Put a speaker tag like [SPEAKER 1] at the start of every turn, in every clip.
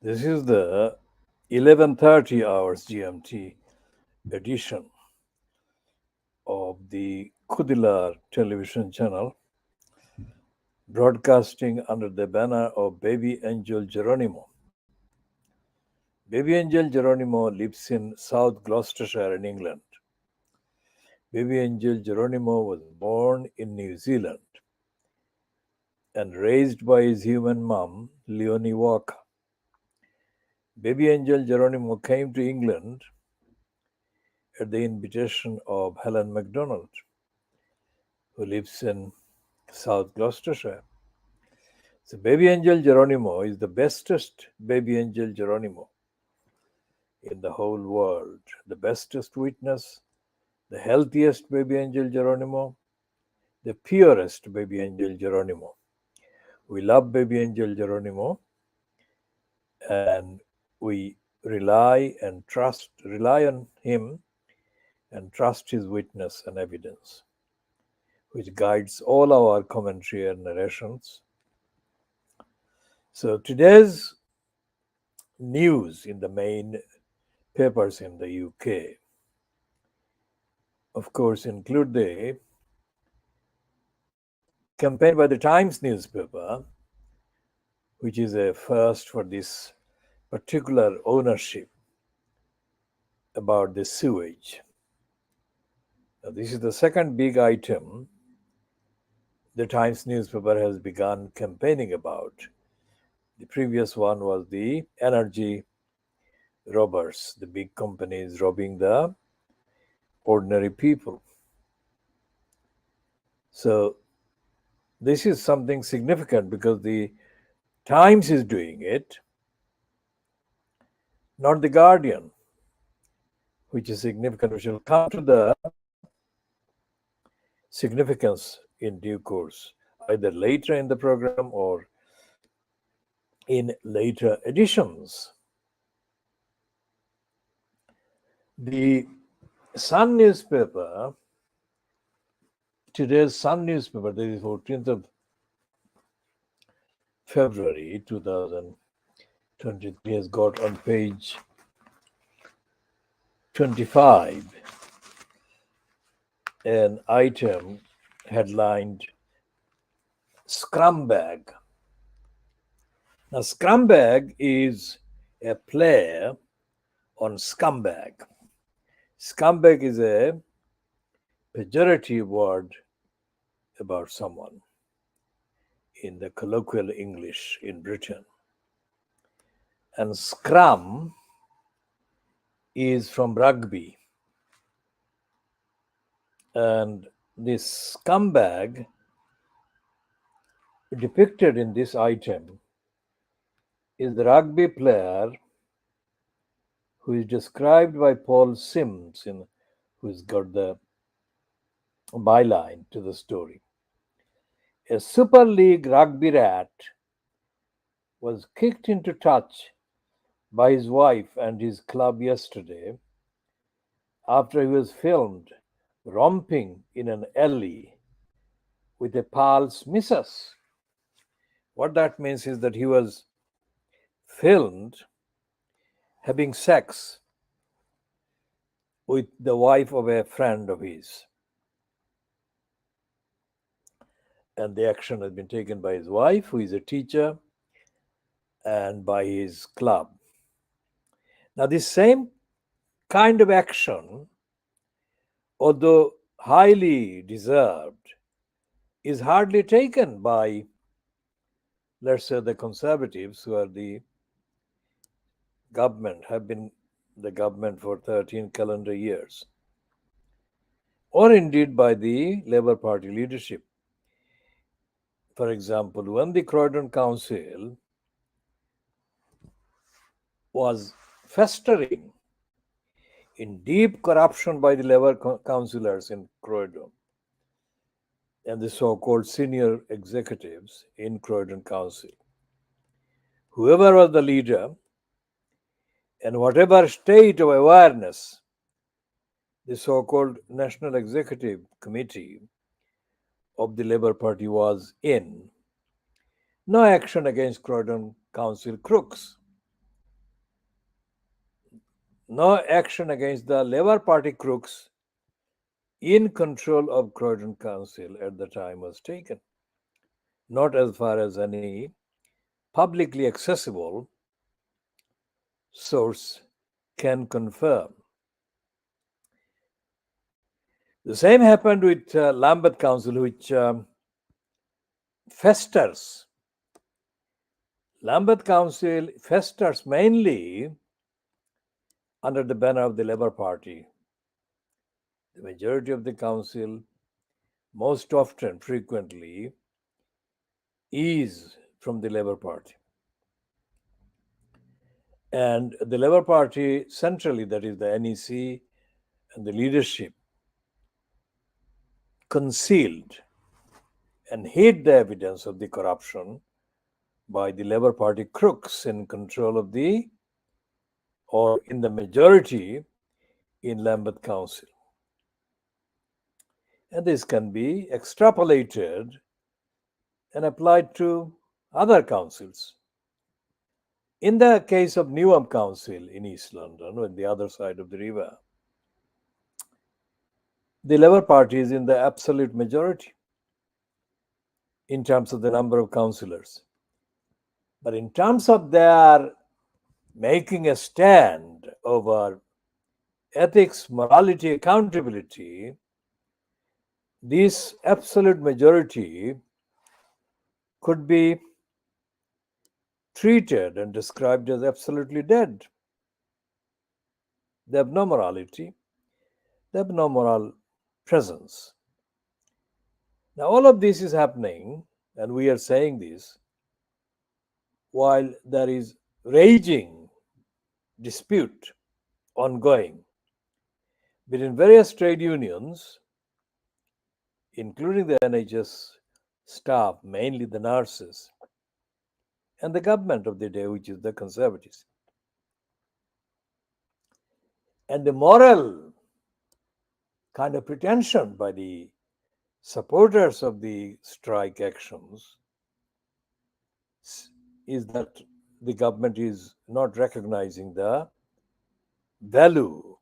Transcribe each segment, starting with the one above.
[SPEAKER 1] This is the 11:30 hours GMT edition of the Khoodeelaar television channel, broadcasting under the banner of Baby Angel Geronimo. Baby Angel Geronimo lives in South Gloucestershire in England. Baby Angel Geronimo was born in New Zealand and raised by his human mom, Leonie Walker. Baby Angel Geronimo came to England at the invitation of Helen MacDonald, who lives in South Gloucestershire. So Baby Angel Geronimo is the bestest Baby Angel Geronimo in the whole world. The bestest witness, the healthiest Baby Angel Geronimo, the purest Baby Angel Geronimo. We love Baby Angel Geronimo, and we rely on him and trust his witness and evidence, which guides all our commentary and narrations. So today's news in the main papers in the UK, of course, include the campaign by the Times newspaper, which is a first for this particular ownership about the sewage. Now, this is the second big item the Times newspaper has begun campaigning about. The previous one was the energy robbers, the big companies robbing the ordinary people. So this is something significant because the Times is doing it, not the Guardian, which is significant. We shall come to the significance in due course, either later in the program or in later editions. The Sun newspaper, today's Sun newspaper, that is 14th of February 2023, has got on page 25 an item headlined Scrumbag. Now, Scrumbag is a play on scumbag. Scumbag is a pejorative word about someone in the colloquial English in Britain. And scrum is from rugby. And this scumbag depicted in this item is the rugby player who is described by Paul Sims, who's got the byline to the story. A Super League rugby rat was kicked into touch by his wife and his club yesterday after he was filmed romping in an alley with a pal's missus. What that means is that he was filmed having sex with the wife of a friend of his. And the action has been taken by his wife, who is a teacher, and by his club. Now, this same kind of action, although highly deserved, is hardly taken by, let's say, the conservatives, who are the government, have been the government for 13 calendar years, or indeed by the Labour Party leadership. For example, when the Croydon Council was festering in deep corruption by the Labour councillors in Croydon and the so-called senior executives in Croydon Council, whoever was the leader and whatever state of awareness the so-called National Executive Committee of the Labour Party was in, no action against Croydon Council crooks no action against the Labour Party crooks in control of Croydon Council at the time was taken, not as far as any publicly accessible source can confirm. The same happened with Lambeth Council, which festers. Lambeth Council festers mainly under the banner of the Labour Party. The majority of the council, most often, frequently, is from the Labour Party. And the Labour Party centrally, that is the NEC and the leadership, concealed and hid the evidence of the corruption by the Labour Party crooks in control of the, or in the majority, in Lambeth Council. And this can be extrapolated and applied to other councils. In the case of Newham Council in East London, on the other side of the river, the Labour Party is in the absolute majority in terms of the number of councillors. But in terms of their making a stand over ethics, morality, accountability, this absolute majority could be treated and described as absolutely dead. They have no morality, they have no moral presence. Now, all of this is happening, and we are saying this while there is raging dispute ongoing between various trade unions, including the NHS staff, mainly the nurses, and the government of the day, which is the Conservatives. And the moral kind of pretension by the supporters of the strike actions is that the government is not recognizing the value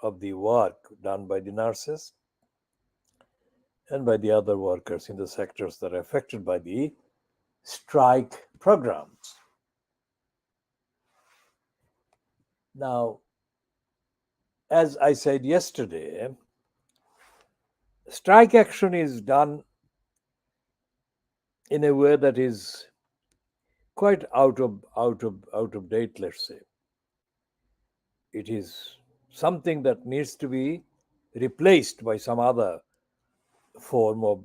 [SPEAKER 1] of the work done by the nurses and by the other workers in the sectors that are affected by the strike programs. Now, as I said yesterday, strike action is done in a way that is quite out of date, let's say. It is something that needs to be replaced by some other form of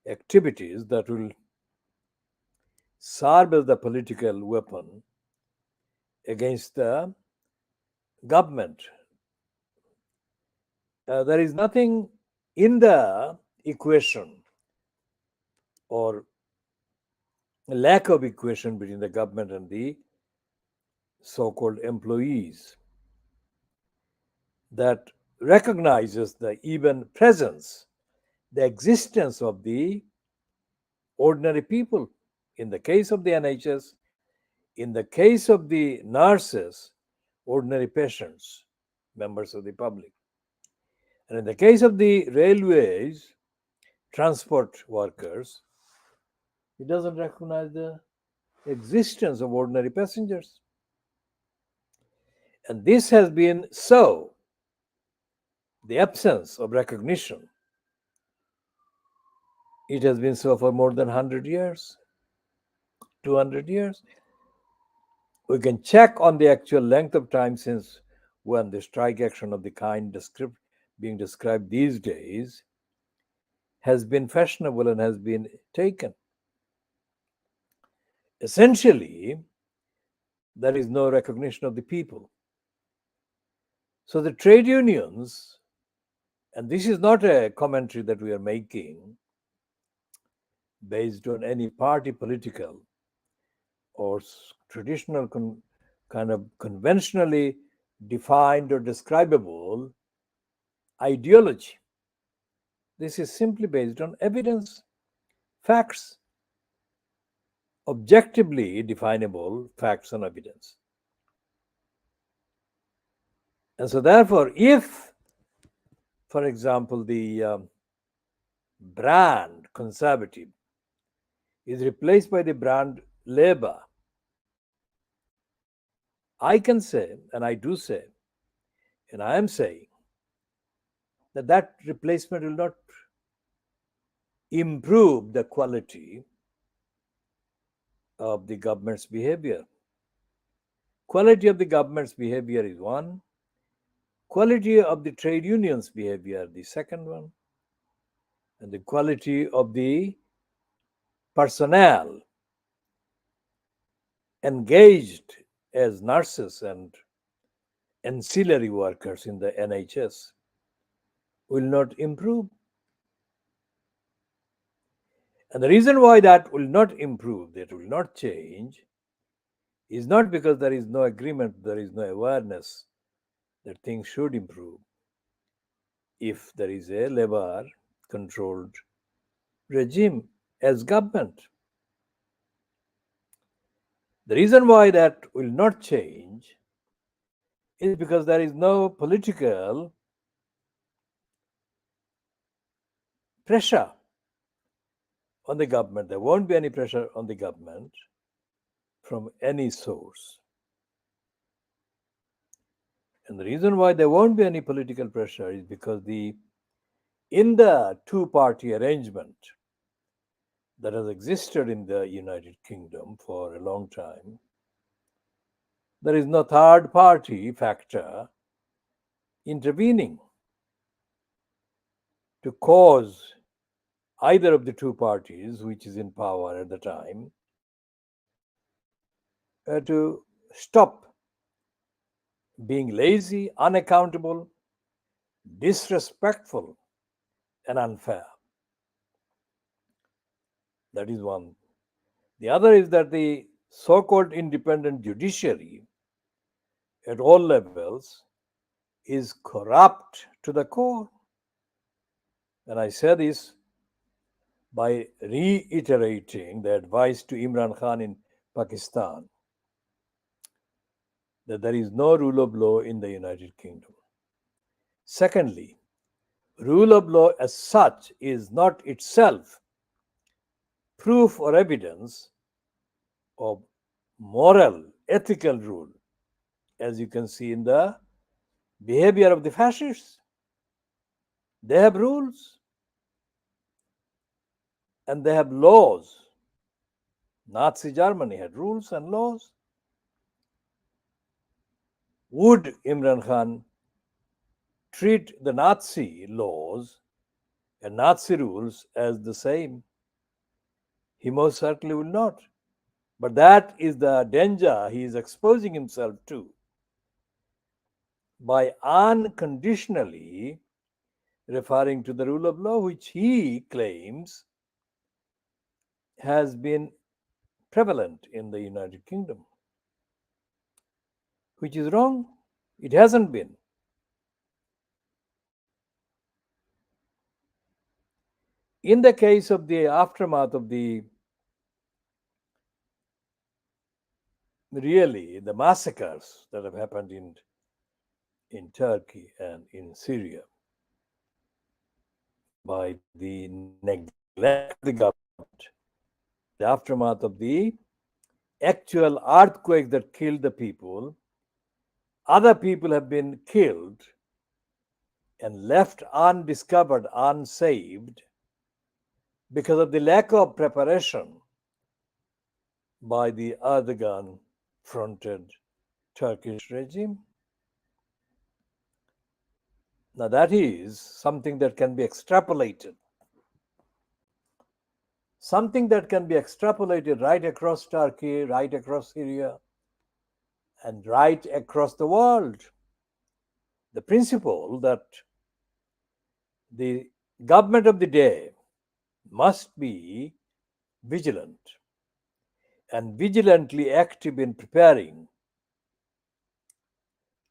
[SPEAKER 1] activities that will serve as the political weapon against the government. There is nothing in the equation or lack of equation between the government and the so-called employees that recognizes the even presence, the existence of the ordinary people. In the case of the NHS, in the case of the nurses, ordinary patients, members of the public. And in the case of the railways, transport workers, it doesn't recognize the existence of ordinary passengers. And this has been so, the absence of recognition. It has been so for more than 100 years, 200 years. We can check on the actual length of time since when the strike action of the kind being described these days has been fashionable and has been taken. Essentially, there is no recognition of the people. So the trade unions, and this is not a commentary that we are making based on any party political or traditional kind of conventionally defined or describable ideology. This is simply based on evidence, facts, objectively definable facts and evidence. And so, therefore, if, for example, the brand conservative is replaced by the brand labor, I can say, and I do say, and I am saying, that that replacement will not improve the quality of the government's behavior. Quality of the government's behavior is one, quality of the trade unions' behavior the second one, and the quality of the personnel engaged as nurses and ancillary workers in the NHS will not improve. And the reason why that will not improve, that will not change, is not because there is no agreement, there is no awareness that things should improve if there is a labor controlled regime as government. The reason why that will not change is because there is no political pressure on the government. There won't be any pressure on the government from any source. And the reason why there won't be any political pressure is because in the two-party arrangement that has existed in the United Kingdom for a long time, there is no third party factor intervening to cause either of the two parties, which is in power at the time, to stop being lazy, unaccountable, disrespectful, and unfair. That is one. The other is that the so called independent judiciary at all levels is corrupt to the core. And I say this by reiterating the advice to Imran Khan in Pakistan that there is no rule of law in the United Kingdom. Secondly, rule of law as such is not itself proof or evidence of moral, ethical rule, as you can see in the behavior of the fascists. They have rules and they have laws. Nazi Germany had rules and laws. Would Imran Khan treat the Nazi laws and Nazi rules as the same? He most certainly will not. But that is the danger he is exposing himself to by unconditionally referring to the rule of law, which he claims has been prevalent in the United Kingdom, which is wrong. It hasn't been. In the case of the aftermath of the massacres that have happened in Turkey and in Syria by the neglect of the government, the aftermath of the actual earthquake that killed the people, other people have been killed and left undiscovered, unsaved, because of the lack of preparation by the Erdogan fronted Turkish regime. Now, that is something that can be extrapolated. Something that can be extrapolated right across Turkey, right across Syria, and right across the world. The principle that the government of the day must be vigilant and vigilantly active in preparing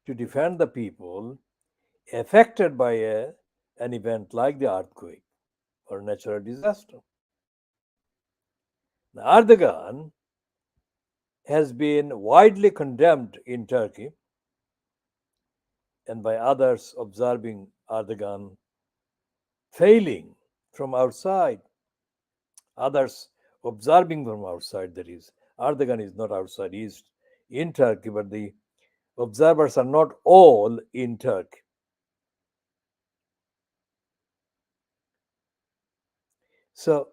[SPEAKER 1] to defend the people affected by an event like the earthquake or natural disaster. Now, Erdogan has been widely condemned in Turkey and by others observing Erdogan failing from outside, others observing from outside, that is. Erdogan is not outside, he is in Turkey, but the observers are not all in Turkey. So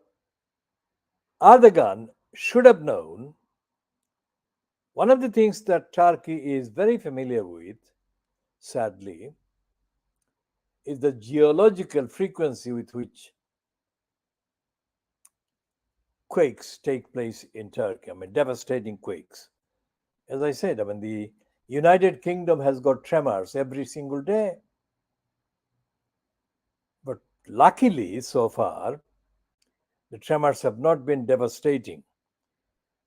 [SPEAKER 1] Erdogan should have known one of the things that Turkey is very familiar with, sadly, is the geological frequency with which quakes take place in Turkey. I mean, devastating quakes. As I said, I mean, the United Kingdom has got tremors every single day. But luckily, so far, the tremors have not been devastating.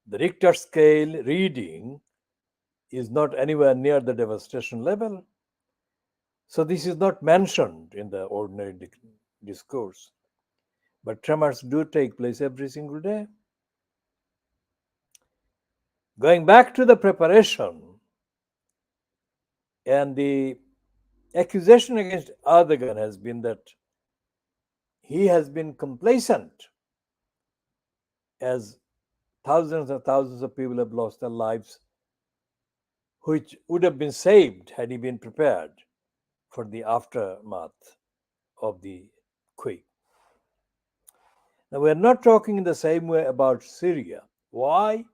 [SPEAKER 1] The Richter scale reading is not anywhere near the devastation level. So this is not mentioned in the ordinary discourse. But tremors do take place every single day. Going back to the preparation and the accusation against Erdogan has been that he has been complacent as thousands and thousands of people have lost their lives, which would have been saved had he been prepared for the aftermath of the quake. Now, we're not talking in the same way about Syria. Why?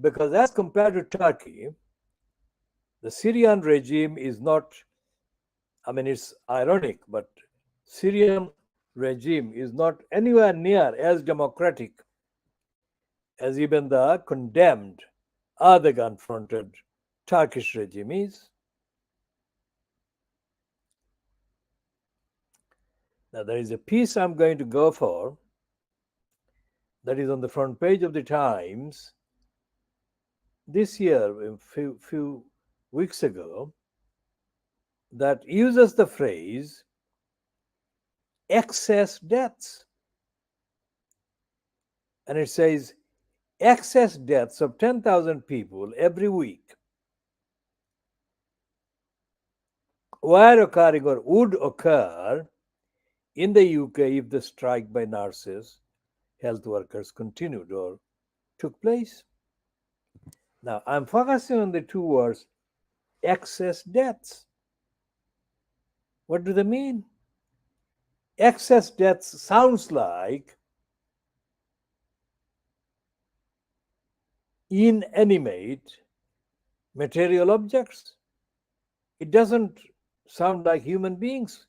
[SPEAKER 1] Because as compared to Turkey, the Syrian regime is not, I mean, it's ironic, but Syrian regime is not anywhere near as democratic as even the condemned Erdogan fronted Turkish regime is. Now, there is a piece I'm going to go for that is on the front page of the Times this year, a few weeks ago, that uses the phrase excess deaths. And it says excess deaths of 10,000 people every week were occurring or would occur in the UK if the strike by nurses, health workers continued or took place. Now, I'm focusing on the two words excess deaths. What do they mean? Excess deaths sounds like inanimate material objects. It doesn't sound like human beings.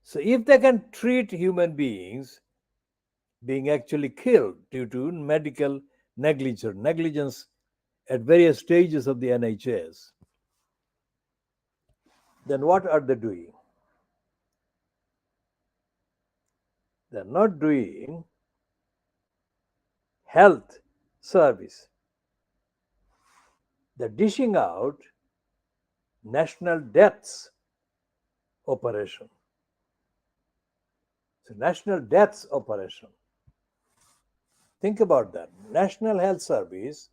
[SPEAKER 1] So, if they can treat human beings being actually killed due to medical negligence at various stages of the NHS, then what are they doing? They're not doing health service. They're dishing out national deaths operation. So, national deaths operation. Think about that. National Health Service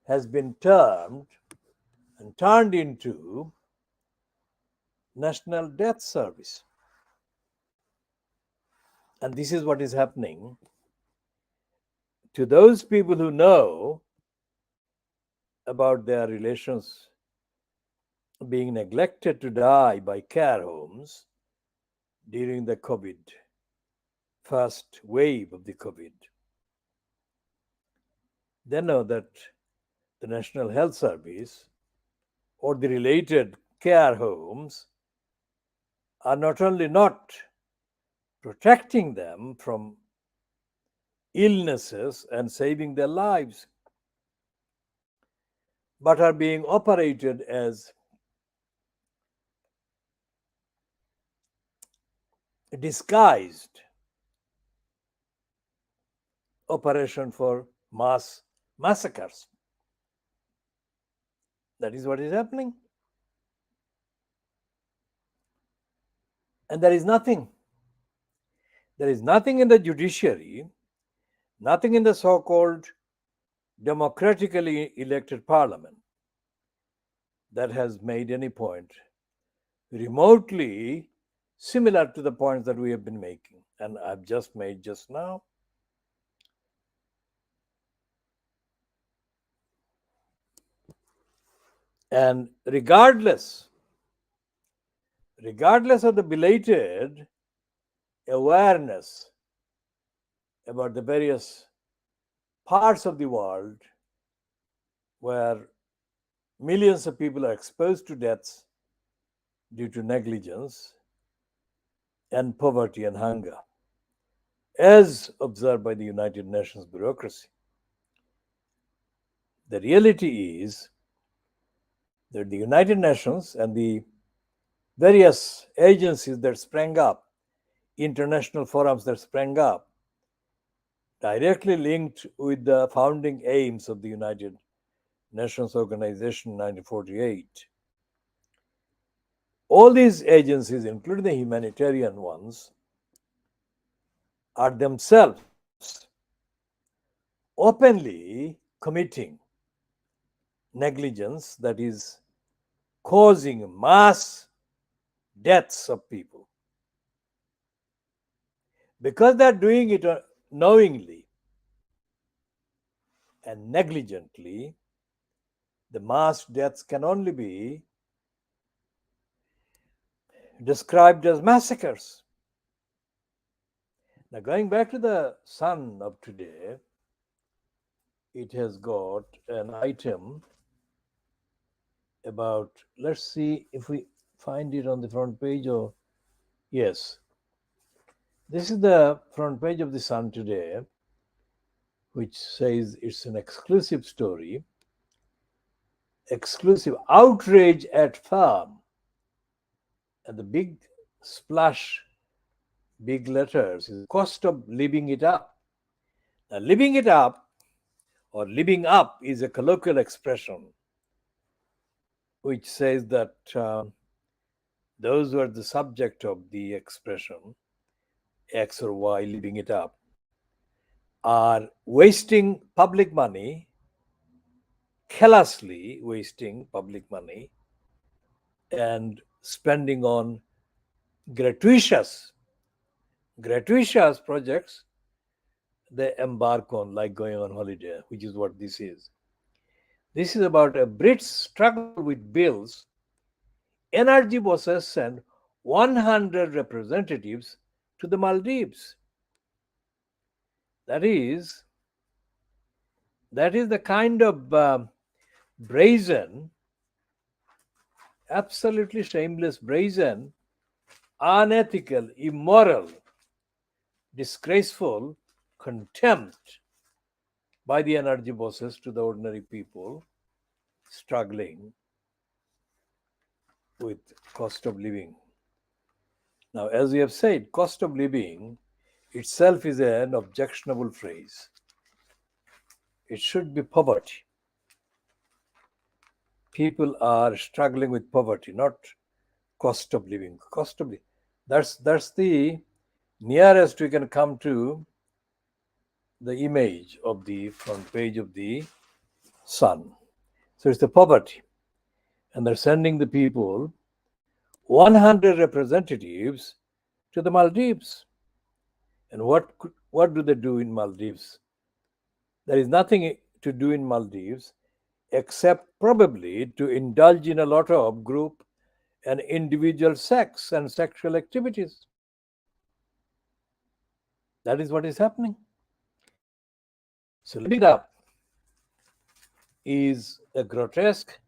[SPEAKER 1] has been termed and turned into National Death Service. And this is what is happening to those people who know about their relations being neglected to die by care homes during the COVID, first wave of the COVID. They know that the National Health Service or the related care homes are not only not protecting them from illnesses and saving their lives, but are being operated as disguised operation for mass massacres. That is what is happening. And there is nothing in the judiciary, nothing in the so-called democratically elected parliament that has made any point remotely similar to the points that we have been making and I've just made just now. And regardless of the belated awareness about the various parts of the world where millions of people are exposed to deaths due to negligence and poverty and hunger, as observed by the United Nations bureaucracy. The reality is that the United Nations and the various agencies that sprang up, international forums that sprang up, directly linked with the founding aims of the United Nations Organization in 1948. All these agencies, including the humanitarian ones, are themselves openly committing negligence that is causing mass deaths of people. Because they're doing it knowingly and negligently, the mass deaths can only be described as massacres. Now, going back to the Sun of today, it has got an item about, let's see if we find it on the front page or, yes. This is the front page of the Sun today, which says it's an exclusive story. Exclusive outrage at farm. And the big splash, big letters, is cost of living it up. Now, living it up or living up is a colloquial expression which says that those who are the subject of the expression, X or Y, living it up, are wasting public money, carelessly wasting public money, and spending on gratuitous projects they embark on, like going on holiday, which is what this is. This is about a Brit's struggle with bills. Energy bosses send 100 representatives to the Maldives. That is the kind of brazen, absolutely shameless, brazen, unethical, immoral, disgraceful contempt by the energy bosses to the ordinary people struggling with cost of living. Now, as we have said, cost of living itself is an objectionable phrase. It should be poverty. People are struggling with poverty, not cost of living. Cost of living. That's the nearest we can come to the image of the front page of the Sun. So it's the poverty. And they're sending the people 100 representatives to the Maldives. And what do they do in Maldives? There is nothing to do in Maldives except probably to indulge in a lot of group and individual sex and sexual activities. That is what is happening. So living it up is a grotesque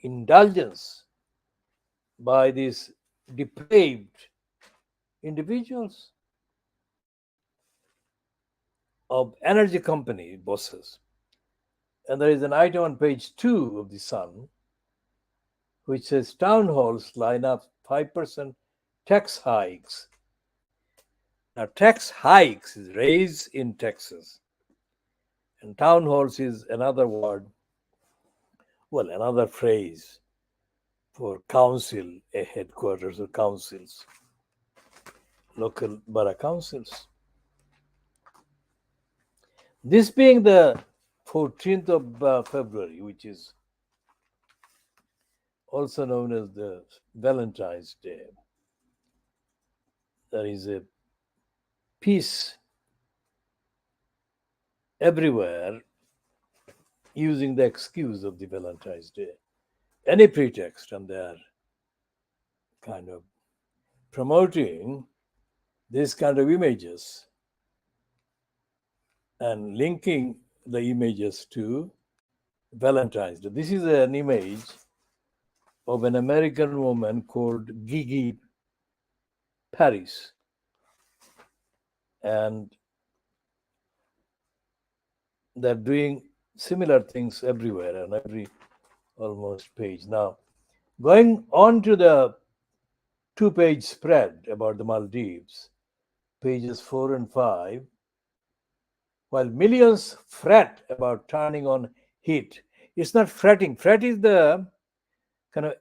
[SPEAKER 1] indulgence by these depraved individuals of energy company bosses. And there is an item on page 2 of the Sun which says town halls line up 5% tax hikes. Now, tax hikes is raise in Texas. And town halls is another word, well, another phrase for council, a headquarters of councils, local borough councils. This being the 14th of February, which is also known as the Valentine's Day. There is a peace everywhere using the excuse of the Valentine's Day, any pretext, and they are kind of promoting this kind of images and linking the images to Valentine's Day. This is an image of an American woman called Gigi Paris. And they're doing similar things everywhere on every almost page. Now, going on to the 2-page spread about the Maldives, pages 4 and 5, while millions fret about turning on heat, it's not fretting. Fret is the kind of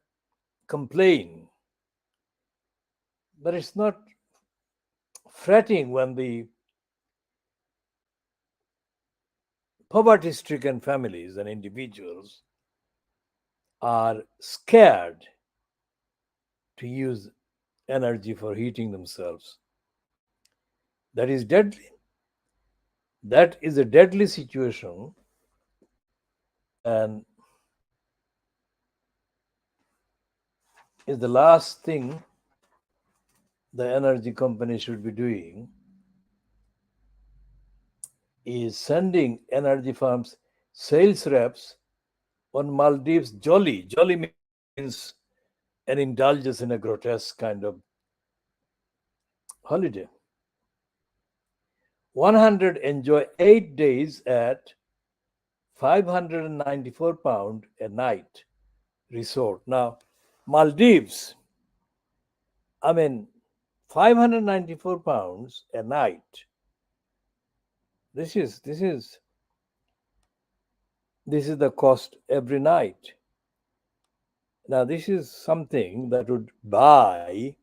[SPEAKER 1] complain, but it's not fretting when the poverty stricken families and individuals are scared to use energy for heating themselves. That is deadly. That is a deadly situation, and is the last thing the energy company should be doing is sending energy firms sales reps on Maldives jolly. Jolly means an indulgence in a grotesque kind of holiday. 100 enjoy 8 days at £594 a night resort. Now, Maldives, I mean, £594 a night. This is the cost every night. Now, this is something that would buy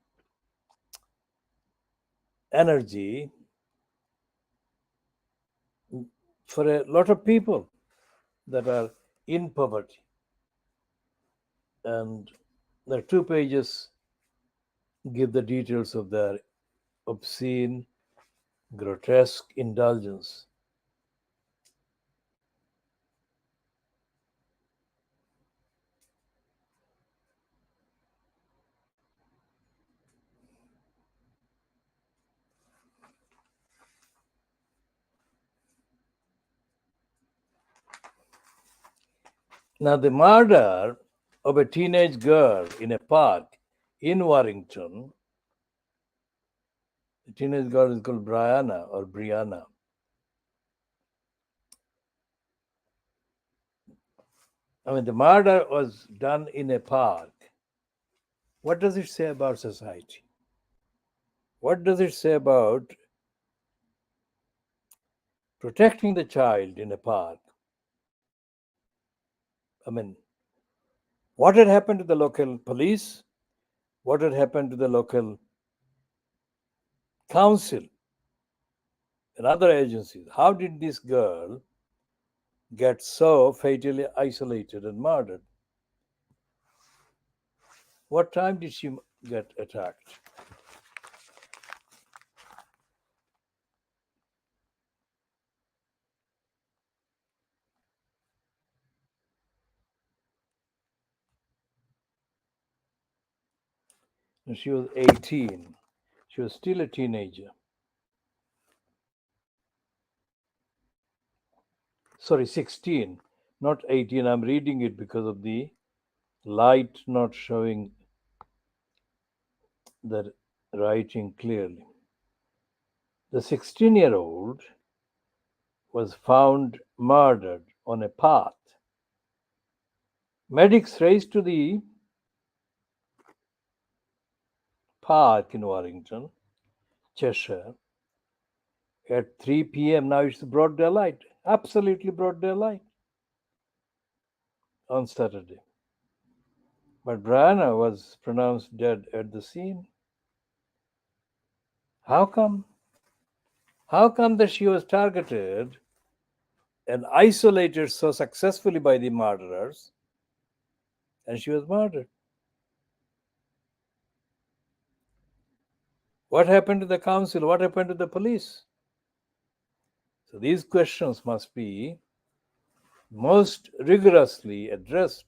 [SPEAKER 1] energy for a lot of people that are in poverty. And the 2 pages give the details of their obscene, grotesque indulgence. Now, the murder of a teenage girl in a park in Warrington, the teenage girl is called Brianna or Brianna. I mean, the murder was done in a park. What does it say about society? What does it say about protecting the child in a park? I mean, what had happened to the local police? What had happened to the local council and other agencies? How did this girl get so fatally isolated and murdered? What time did she get attacked? And she was 18. She was still a teenager. Sorry, 16, not 18. I'm reading it because of the light not showing the writing clearly. The 16-year-old was found murdered on a path. Medics raced to the park in Warrington, Cheshire, at 3 p.m. Now it's broad daylight, absolutely broad daylight on Saturday. But Brianna was pronounced dead at the scene. How come? How come that she was targeted and isolated so successfully by the murderers, and she was murdered. What happened to the council? What happened to the police? So these questions must be most rigorously addressed.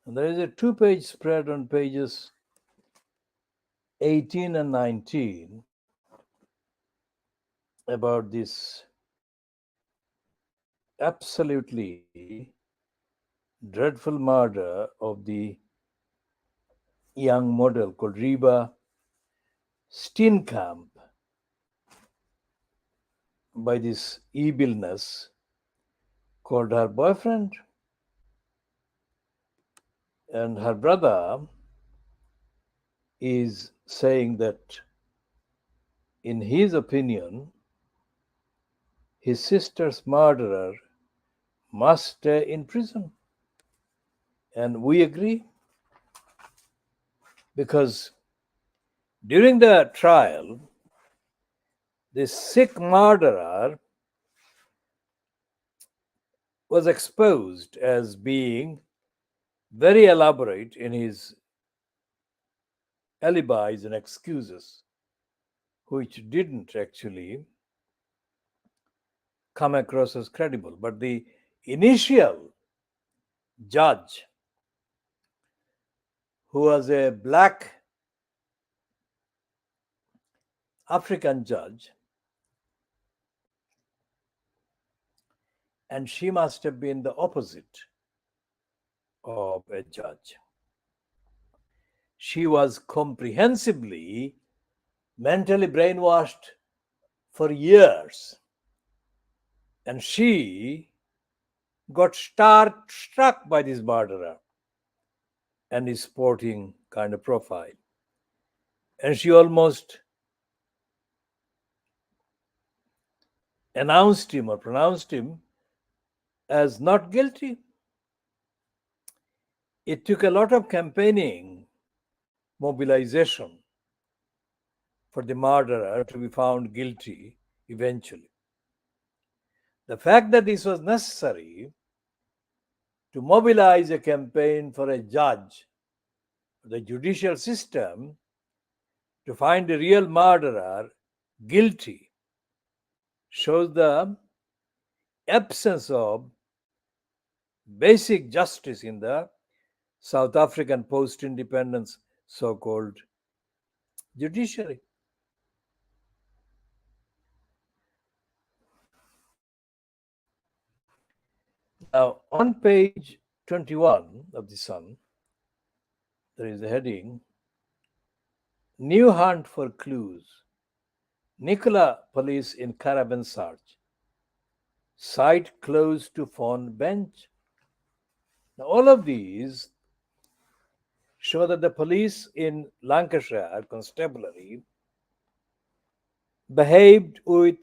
[SPEAKER 1] And there is a two-page spread on pages 18 and 19 about this absolutely dreadful murder of the young model called Reba Steenkamp by this evilness called her boyfriend. And her brother is saying that, in his opinion, his sister's murderer must stay in prison. And we agree, because during the trial, this Sikh murderer was exposed as being very elaborate in his alibis and excuses, which didn't actually come across as credible. But the initial judge, who was a black African judge, and she must have been the opposite of a judge. She was comprehensively mentally brainwashed for years, and she got struck by this murderer and his sporting kind of profile. And she almost announced him or pronounced him as not guilty. It took a lot of campaigning, mobilization for the murderer to be found guilty eventually. The fact that this was necessary to mobilize a campaign for a judge, the judicial system, to find the real murderer guilty, shows the absence of basic justice in the South African post-independence so-called judiciary. Now, on page 21 of the Sun, there is a heading, New Hunt for Clues. Nicola police in caravan search. Site close to phone bench. Now, all of these show that the police in Lancashire Constabulary behaved with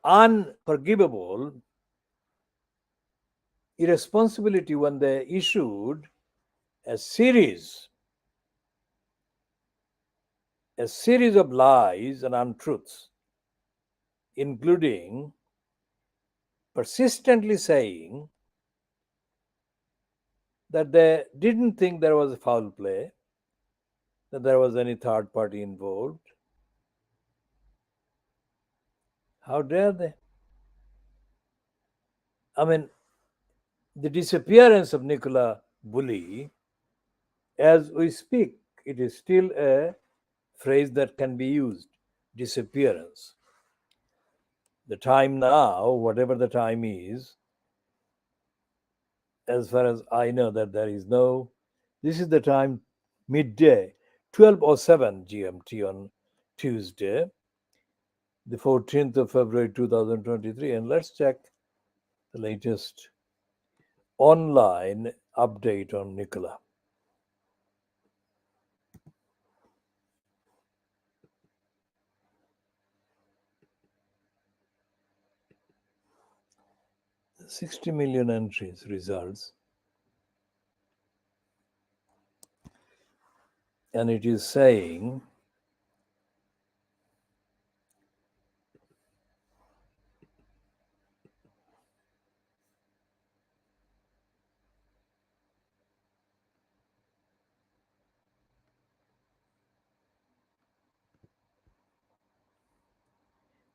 [SPEAKER 1] unforgivable irresponsibility when they issued a series of lies and untruths, including persistently saying that they didn't think there was a foul play, that there was any third party involved. How dare they? I mean, the disappearance of Nicola Bully, as we speak, it is still a phrase that can be used, disappearance. The time now, whatever the time is, As far as I know, that there is no. This is the time, midday, 12:07 GMT on Tuesday, the 14th of February 2023. And let's check the latest online update on Nicola. The 60 million entries results, and it is saying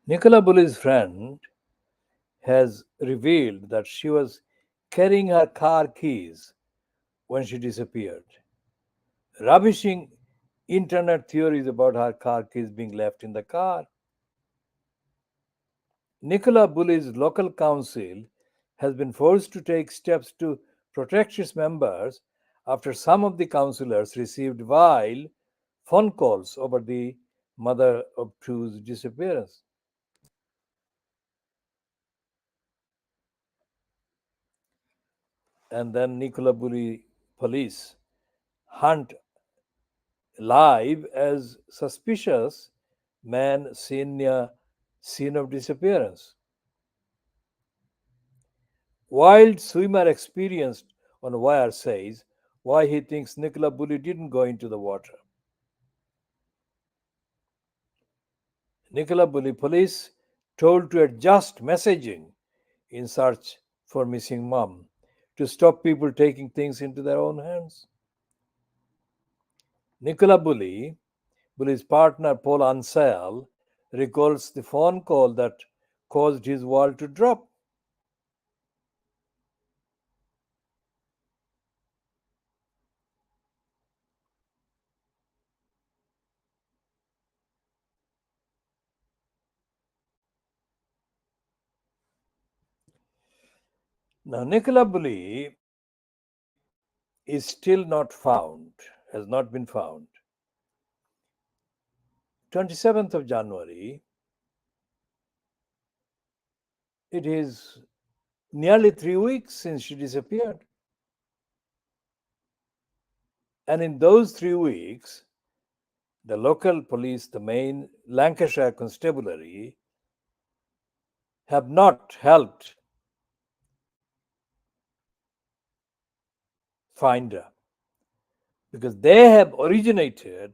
[SPEAKER 1] Nicola Bully's friend has revealed that she was carrying her car keys when she disappeared, rubbishing internet theories about her car keys being left in the car. Nicola Bully's local council has been forced to take steps to protect its members after some of the councillors received vile phone calls over the mother of two's disappearance. And then Nicola Bully police hunt live as suspicious man seen near scene of disappearance. Wild swimmer experienced on wire says why he thinks Nicola Bully didn't go into the water. Nicola Bully police told to adjust messaging in search for missing mom to stop people taking things into their own hands. Nicola Bully's partner Paul Ansel recalls the phone call that caused his wall to drop. Now, Nicola Bully is still not found, has not been found. 27th of January, it is nearly 3 weeks since she disappeared. And in those 3 weeks, the local police, the main Lancashire Constabulary, have not helped find her because they have originated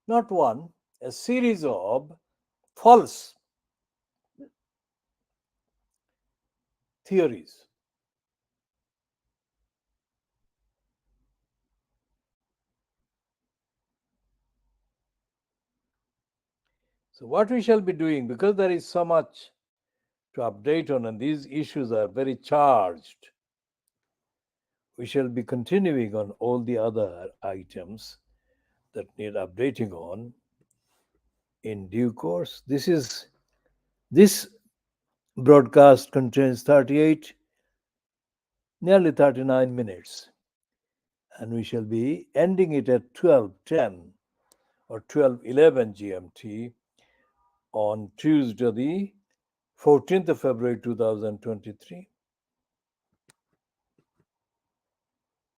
[SPEAKER 1] not one, a series of false theories. So, what we shall be doing, because there is so much to update on, and these issues are very charged, we shall be continuing on all the other items that need updating on in due course. This broadcast contains 38, nearly 39 minutes, and we shall be ending it at 12:10 or 12:11 GMT on Tuesday, the 14th of February 2023.